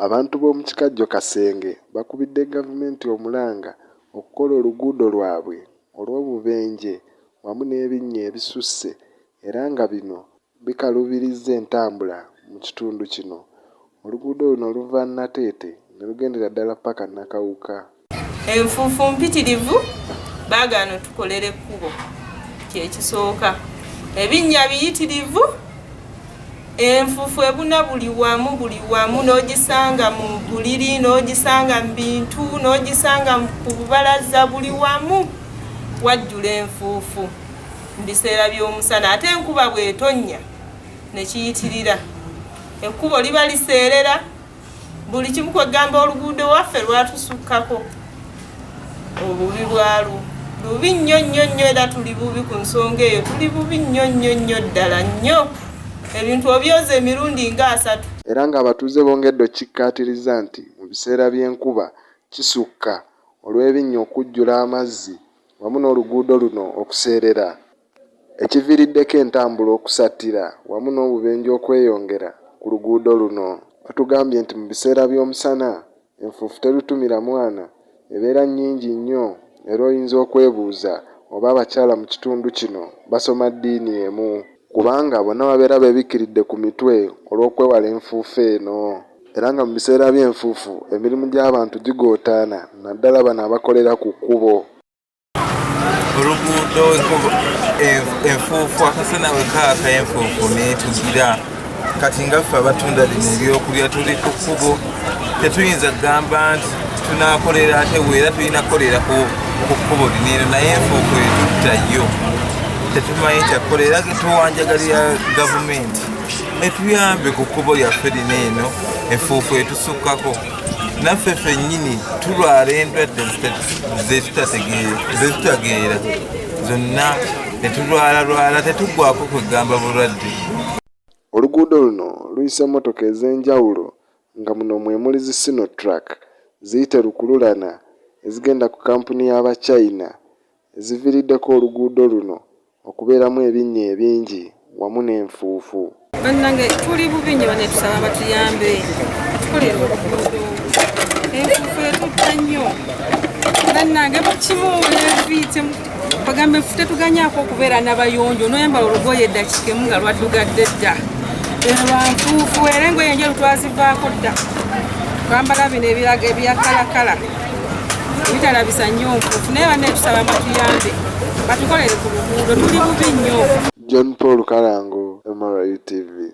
Abantu b'omu kikajjo Kasenge bakubidde gavumenti omulanga okukola oluguudo lwabwe olw'obubenje wamu n'ebinnya ebisusse era nga bino bikaluubirizza entambula mu kitundu kino. Oluguudo luno luva Nateete ne lugendera ddala paka Nakawuka. Enfuufu mpitirivu baagaana otukolera ekkubo kyekisooka. Ebinnya biyitirivu, enfuufu ebuna buli wamu n'ogisanga mu buliri, n'ogisanga mu bintu, n'ogisanga ku bubalaza, buli wamu wajjula enfuufu mu biseera by'omusana. Ate enkuba bw'etonnya ne kiyitirira, ekkubo liba liseerera, buli kimu kwegamba oluguudo waffe lwatusukkako. Obubi bwalwo bubi nnyo nnyo nnyo, era tuli bubi ku nsonga eyo, tuli bubi nnyo nnyo nnyo ddala nnyo. Ebintu obyoza emirundi nga 3. Era ng'abatuuze bongedde okikkaatiriza nti mu biseera by'enkuba kisukka olw'ebinnya okujjula amazzi wamu n'oluguudo luno okuseerera, ekiviiriddeko entambula okusattira wamu n'obubenje okweyongera ku luguudo luno. Batugambye nti mu biseera by'omusana enfuufu terutumira mwana, ebeera nnyingi nnyo era oyinza okwebuuza oba abakyala mu kitundu kino basoma ddiini emu, kubanga bonna babeera beebikkiridde ku mitwe olw'okwewala enfuufu eno. Era nga mu biseera by'enfuufu emirimu gy'abantu gigootaana, naddala bano abakolera ku kkubo. Oluguudo enfuufu akasana bwe kaaka enfuufu n'etugira, kati nga ffe abatunda bino ebyokulya tuli ku kkubo, tetuyinza kugamba nti tunaakolera ate weera tulina kukolera ku kkubo lino, naye enfuufu etuttayo tetumanyi kyakukolera. Tuwanjagalira gavumenti etuyambe ku kkubo lyaffe lino eno, enfuufu etusukkako. Naffe ffennyini tulwala endwadde zezitategeera zonna, netulwalalwala tetuggwako kwegamba bulwadde. Oluguudo luno luyisa emmotoka ez'enjawulo nga muno mwe muli zi Sinotrak ziyite lukululana ezigenda ku kampuni y'Abachina, eziviiriddeko oluguudo luno okubeeramu ebinnya ebingi wamu n'enfuufu. Bannange tuli bubi nnyo, bane tusaba batuyambe tukolere oluguudo, enfuufu etutta nnyo. Bannange bukimu ebiite bagamba enfuufu tetuganyaako okubeera n'abayonjo, n'oyambala olugoye eddakiika emu nga lwaddugadde dda lwa nfuufu, era engoye enjeru twazivaako dda, twambala bino ebiraga ebyakalakala bitalabisa nnyo nfuufu. Naye banne tusaba batuyambe batukolere ku luguudo, tuli bubi nnyo. John Paul Kalango, MRI TV.